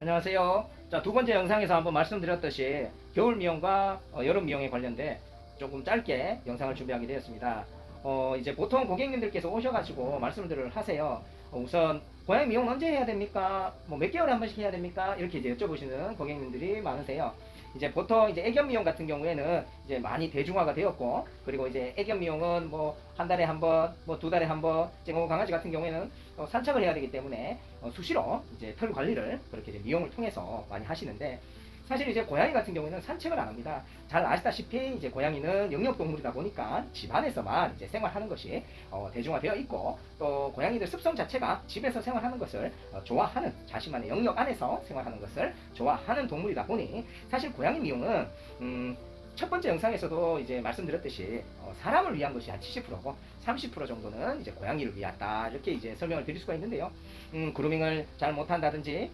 안녕하세요. 자, 두 번째 영상에서 한번 말씀드렸듯이 겨울 미용과 여름 미용에 관련된 조금 짧게 영상을 준비하게 되었습니다. 이제 보통 고객님들께서 오셔가지고 말씀들을 하세요. 우선 고양이 미용 언제 해야 됩니까? 뭐 몇 개월에 한 번씩 해야 됩니까? 이렇게 이제 여쭤보시는 고객님들이 많으세요. 이제 보통 이제 애견 미용 같은 경우에는 이제 많이 대중화가 되었고, 그리고 이제 애견 미용은 뭐 한 달에 한 번, 뭐 두 달에 한 번, 강아지 같은 경우에는 산책을 해야 되기 때문에 수시로 이제 털 관리를 그렇게 이제 미용을 통해서 많이 하시는데, 사실 이제 고양이 같은 경우에는 산책을 안 합니다. 잘 아시다시피 이제 고양이는 영역동물이다 보니까 집안에서만 이제 생활하는 것이 대중화되어 있고, 또 고양이들 습성 자체가 집에서 생활하는 것을 좋아하는, 자신만의 영역 안에서 생활하는 것을 좋아하는 동물이다 보니, 사실 고양이 미용은 첫 번째 영상에서도 이제 말씀드렸듯이 사람을 위한 것이 한 70%고 30% 정도는 이제 고양이를 위하다, 이렇게 이제 설명을 드릴 수가 있는데요. 그루밍을 잘 못한다든지,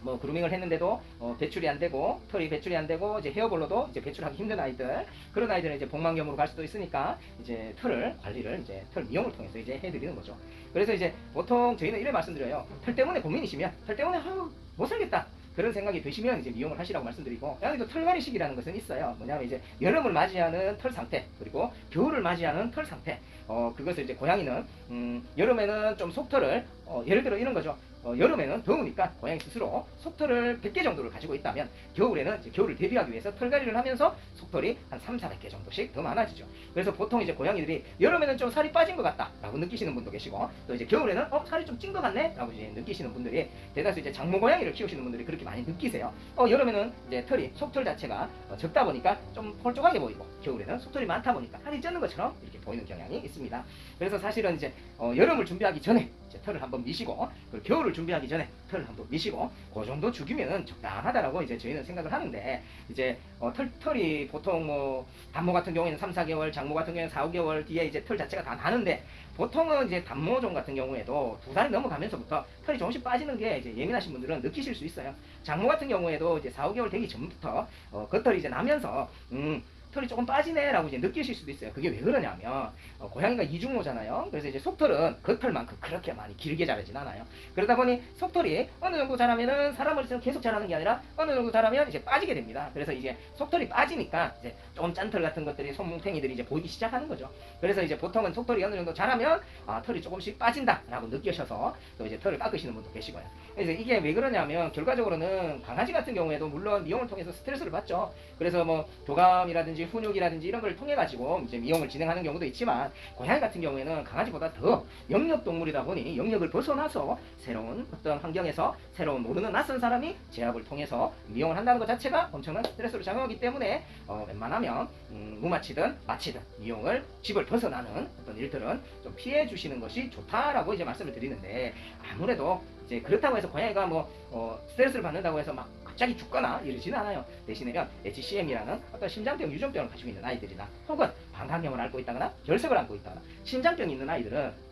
뭐 그루밍을 했는데도 배출이 안 되고, 털이 배출이 안 되고, 이제 헤어볼로도 이제 배출하기 힘든 아이들, 그런 아이들은 이제 복막염으로 갈 수도 있으니까 이제 털을 관리를, 이제 털 미용을 통해서 이제 해드리는 거죠. 그래서 이제 보통 저희는 이래 말씀드려요. 털 때문에 고민이시면, 털 때문에 못 살겠다, 그런 생각이 드시면 이제 미용을 하시라고 말씀드리고, 여기도 털갈이 시기라는 것은 있어요. 뭐냐면 이제 여름을 맞이하는 털 상태, 그리고 겨울을 맞이하는 털 상태, 그것을 이제 고양이는 여름에는 좀 속털을 예를 들어 이런 거죠. 여름에는 더우니까 고양이 스스로 속털을 100개 정도를 가지고 있다면, 겨울에는 이제 겨울을 대비하기 위해서 털갈이를 하면서 속털이 한 300~400개 정도씩 더 많아지죠. 그래서 보통 이제 고양이들이 여름에는 좀 살이 빠진 것 같다 라고 느끼시는 분도 계시고, 또 이제 겨울에는 살이 좀 찐 것 같네 라고 이제 느끼시는 분들이, 대다수 이제 장모 고양이를 키우시는 분들이 그렇게 많이 느끼세요. 여름에는 이제 털이, 속털 자체가 적다 보니까 좀 홀쭉하게 보이고, 겨울에는 속털이 많다 보니까 살이 찌는 것처럼 이렇게 보이는 경향이 있습니다. 그래서 사실은 이제 여름을 준비하기 전에 이제 털을 한번 미시고, 그리고 겨울을 준비하기 전에 털을 한번 미시고, 그 정도 주기면 적당하다라고 이제 저희는 생각을 하는데, 이제 털이 보통 뭐 단모 같은 경우에는 3~4개월, 장모 같은 경우에는 4~5개월 뒤에 이제 털 자체가 다 나는데, 보통은 이제 단모종 같은 경우에도 2살이 넘어가면서부터 털이 조금씩 빠지는 게 이제 예민하신 분들은 느끼실 수 있어요. 장모 같은 경우에도 이제 4~5개월 되기 전부터 겉털이 이제 나면서 털이 조금 빠지네 라고 이제 느끼실 수도 있어요. 그게 왜 그러냐면 고양이가 이중모잖아요. 그래서 이제 속털은 겉털만큼 그렇게 많이 길게 자라진 않아요. 그러다 보니 속털이 어느 정도 자라면은 사람을 계속 자라는 게 아니라 어느 정도 자라면 이제 빠지게 됩니다. 그래서 이제 속털이 빠지니까 이제 좀 짠털 같은 것들이, 손뭉탱이들이 이제 보이기 시작하는 거죠. 그래서 이제 보통은 속털이 어느 정도 자라면 털이 조금씩 빠진다 라고 느끼셔서 또 이제 털을 깎으시는 분도 계시고요. 그래서 이게 왜 그러냐면, 결과적으로는 강아지 같은 경우에도 물론 미용을 통해서 스트레스를 받죠. 그래서 뭐 교감이라든지 훈육이라든지 이런 걸 통해 가지고 이제 미용을 진행하는 경우도 있지만, 고양이 같은 경우에는 강아지보다 더 영역 동물이다 보니, 영역을 벗어나서 새로운 어떤 환경에서 새로운 모르는 낯선 사람이 제압을 통해서 미용을 한다는 것 자체가 엄청난 스트레스로 작용하기 때문에 웬만하면 무마치든 마치든 미용을, 집을 벗어나는 어떤 일들은 좀 피해 주시는 것이 좋다라고 이제 말씀을 드리는데, 아무래도 이제 그렇다고 해서 고양이가 뭐 스트레스를 받는다고 해서 막 갑자기 죽거나 이러지는 않아요. 대신에 HCM이라는 어떤 심장병, 유전병을 가지고 있는 아이들이나, 혹은 방광염을 앓고 있다거나 결석을 앓고 있다거나 심장병이 있는 아이들은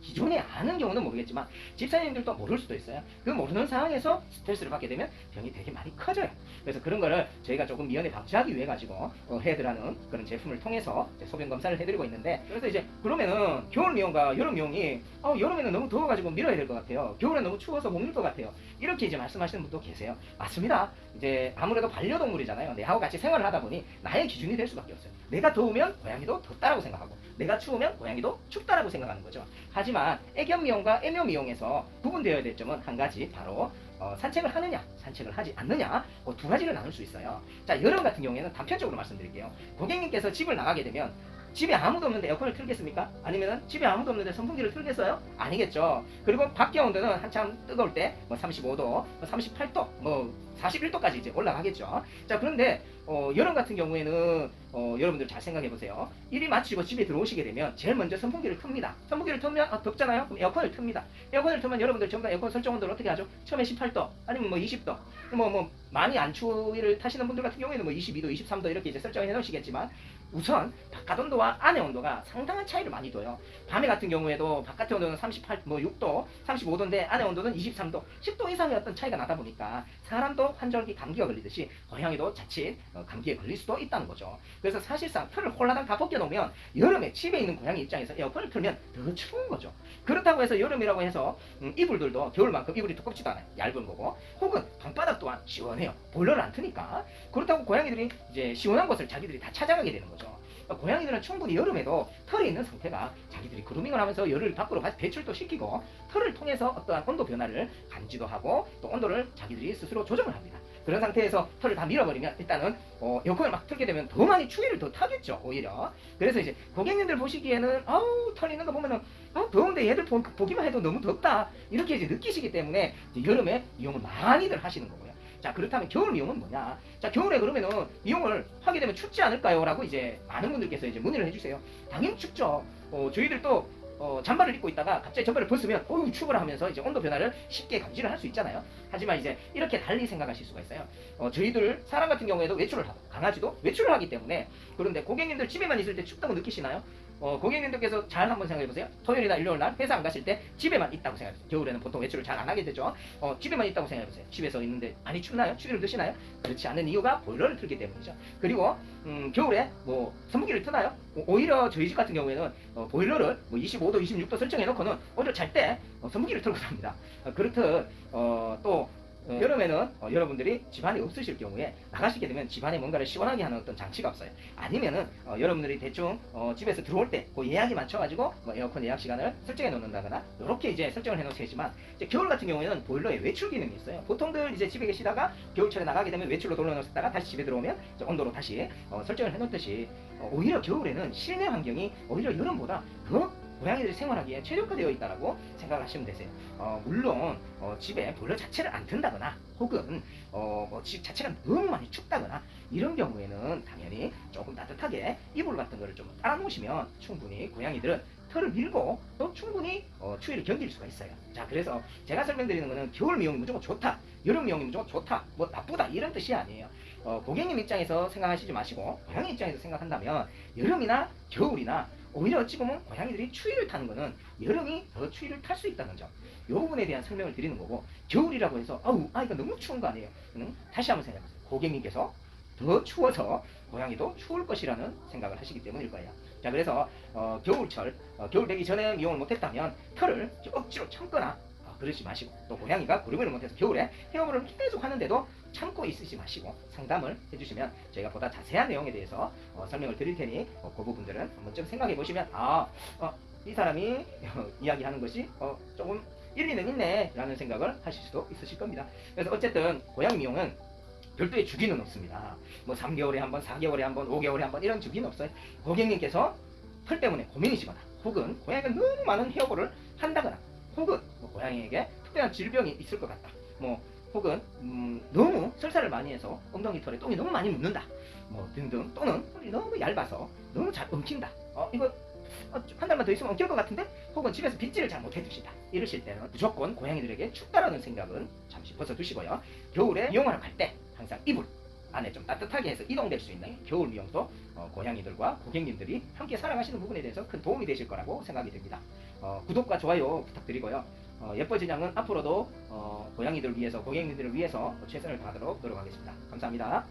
기존에 아는 경우는 모르겠지만 집사님들도 모를 수도 있어요. 그 모르는 상황에서 스트레스를 받게 되면 병이 되게 많이 커져요. 그래서 그런 거를 저희가 조금 미연에 방지하기 위해 가지고 헤드라는 그런 제품을 통해서 소변 검사를 해드리고 있는데, 그래서 이제 그러면은 겨울 미용과 여름 미용이 여름에는 너무 더워가지고 밀어야 될 것 같아요, 겨울에 너무 추워서 못 밀 것 같아요, 이렇게 이제 말씀하시는 분도 계세요. 맞습니다. 이제 아무래도 반려동물이잖아요. 내하고 같이 생활을 하다 보니 나의 기준이 될 수밖에 없어요. 내가 더우면 고양이도 덥다라고 생각하고, 내가 추우면 고양이도 춥다라고 생각하는 거죠. 하지만 애견 미용과 애묘 미용에서 구분되어야 될 점은 한 가지, 바로 산책을 하느냐, 산책을 하지 않느냐, 두 가지를 나눌 수 있어요. 자, 여름 같은 경우에는 단편적으로 말씀드릴게요. 고객님께서 집을 나가게 되면 집에 아무도 없는데 에어컨을 틀겠습니까? 아니면 집에 아무도 없는데 선풍기를 틀겠어요? 아니겠죠. 그리고 밖에 온도는 한참 뜨거울 때 뭐 35도, 뭐 38도, 뭐 41도까지 이제 올라가겠죠. 자, 그런데 여름 같은 경우에는 여러분들 잘 생각해 보세요. 일이 마치고 집에 들어오시게 되면 제일 먼저 선풍기를 틉니다. 선풍기를 틀면 덥잖아요. 그럼 에어컨을 틉니다. 에어컨을 틀면 여러분들 전부 다 에어컨 설정 온도를 어떻게 하죠? 처음에 18도, 아니면 뭐 20도, 뭐 많이 안 추위를 타시는 분들 같은 경우에는 뭐 22도, 23도 이렇게 이제 설정해 놓으시겠지만, 우선 바깥 온도와 안의 온도가 상당한 차이를 많이 둬요. 밤에 같은 경우에도 바깥의 온도는 38, 뭐 6도, 35도인데 안의 온도는 23도, 10도 이상의 어떤 차이가 나다 보니까 사람도 환절기 감기가 걸리듯이 고양이도 자칫 감기에 걸릴 수도 있다는 거죠. 그래서 사실상 털을 홀라당 다 벗겨놓으면 여름에 집에 있는 고양이 입장에서 에어컨을 틀면 더 추운 거죠. 그렇다고 해서 여름이라고 해서 이불들도 겨울만큼 이불이 두껍지도 않아요. 얇은 거고, 혹은 방바닥 또한 시원해요. 보일러를 안 트니까. 그렇다고 고양이들이 이제 시원한 곳을 자기들이 다 찾아가게 되는 거죠. 고양이들은 충분히 여름에도 털에 있는 상태가 자기들이 그루밍을 하면서 열을 밖으로 배출도 시키고 털을 통해서 어떠한 온도 변화를 감지도 하고 또 온도를 자기들이 스스로 조정을 합니다. 그런 상태에서 털을 다 밀어버리면 일단은 에어컨을 막 틀게 되면 더 많이 추위를 더 타겠죠, 오히려. 그래서 이제 고객님들 보시기에는 아우 털 있는 거 보면은 더운데 얘들 보기만 해도 너무 덥다 이렇게 이제 느끼시기 때문에 이제 여름에 이용을 많이들 하시는 거고요. 자, 그렇다면 겨울 미용은 뭐냐? 자, 겨울에 그러면은 미용을 하게 되면 춥지 않을까요? 라고 이제 많은 분들께서 이제 문의를 해주세요. 당연히 춥죠. 저희들도 잠바를 입고 있다가 갑자기 잠바를 벗으면 어우 추워라 하면서 이제 온도 변화를 쉽게 감지를 할 수 있잖아요. 하지만 이제 이렇게 달리 생각하실 수가 있어요. 저희들 사람 같은 경우에도 외출을 하고 강아지도 외출을 하기 때문에. 그런데 고객님들 집에만 있을 때 춥다고 느끼시나요? 고객님들께서 잘 한번 생각해보세요. 토요일이나 일요일날 회사 안 가실 때 집에만 있다고 생각해보세요. 겨울에는 보통 외출을 잘 안 하게 되죠. 집에만 있다고 생각해보세요. 집에서 있는데 많이 춥나요? 추위를 드시나요? 그렇지 않은 이유가 보일러를 틀기 때문이죠. 그리고 겨울에 뭐 선풍기를 트나요? 오히려 저희 집 같은 경우에는 보일러를 뭐 25도, 26도 설정해놓고는 오히려 잘 때 선풍기를 틀고 삽니다. 그렇듯 또 여름에는 여러분들이 집안에 없으실 경우에 나가시게 되면 집안에 뭔가를 시원하게 하는 어떤 장치가 없어요. 아니면은 여러분들이 대충 집에서 들어올 때 그 예약에 맞춰가지고 뭐 에어컨 예약 시간을 설정해 놓는다거나 이렇게 이제 설정을 해 놓으시지만 이제 겨울 같은 경우에는 보일러에 외출 기능이 있어요. 보통들 이제 집에 계시다가 겨울철에 나가게 되면 외출로 돌려놓았다가 다시 집에 들어오면 온도로 다시 설정을 해 놓듯이 오히려 겨울에는 실내 환경이 오히려 여름보다 더 고양이들이 생활하기에 최적화되어 있다라고 생각을 하시면 되세요. 물론 집에 보일러 자체를 안 튼다거나 혹은 집 자체가 너무 많이 춥다거나 이런 경우에는 당연히 조금 따뜻하게 이불 같은 거를 좀 깔아 놓으시면 충분히 고양이들은 털을 밀고 또 충분히 추위를 견딜 수가 있어요. 자, 그래서 제가 설명드리는 거는 겨울 미용이 무조건 좋다, 여름 미용이 무조건 좋다, 뭐 나쁘다 이런 뜻이 아니에요. 고객님 입장에서 생각하시지 마시고 고양이 입장에서 생각한다면 여름이나 겨울이나 오히려 어찌 보면 고양이들이 추위를 타는 거는 여름이 더 추위를 탈 수 있다는 점, 이 부분에 대한 설명을 드리는 거고, 겨울이라고 해서 아이가 너무 추운 거 아니에요. 다시 한번 생각해보세요. 고객님께서 더 추워서 고양이도 추울 것이라는 생각을 하시기 때문일 거예요. 자, 그래서 겨울철 겨울 되기 전에 미용을 못했다면 털을 억지로 참거나 그러지 마시고, 또 고양이가 그루밍을 못해서 겨울에 헤어물을 계속 하는데도 참고 있으시 마시고 상담을 해주시면 저희가 보다 자세한 내용에 대해서 설명을 드릴 테니 그 부분들은 한번 좀 생각해 보시면 이 사람이 이야기하는 것이 조금 일리는 있네 라는 생각을 하실 수도 있으실 겁니다. 그래서 어쨌든 고양이 미용은 별도의 주기는 없습니다. 뭐 3개월에 한번, 4개월에 한번, 5개월에 한번 이런 주기는 없어요. 고객님께서 털 때문에 고민이시거나 혹은 고양이가 너무 많은 헤어볼을 한다거나 혹은 뭐 고양이에게 특별한 질병이 있을 것 같다, 뭐 혹은 너무 설사를 많이 해서 엉덩이 털에 똥이 너무 많이 묻는다, 뭐 등등, 또는 털이 너무 얇아서 너무 잘 엉킨다, 이거 한 달만 더 있으면 엉킬 것 같은데, 혹은 집에서 빗질을 잘 못해 두신다, 이러실 때는 무조건 고양이들에게 춥다라는 생각은 잠시 벗어두시고요. 겨울에 미용하러 갈 때 항상 이불 안에 좀 따뜻하게 해서 이동될 수 있는 겨울 미용도 고양이들과 고객님들이 함께 살아가시는 부분에 대해서 큰 도움이 되실 거라고 생각이 됩니다. 구독과 좋아요 부탁드리고요. 예뻐진양은 앞으로도 고양이들을 위해서, 고객님들을 위해서 최선을 다하도록 노력하겠습니다. 감사합니다.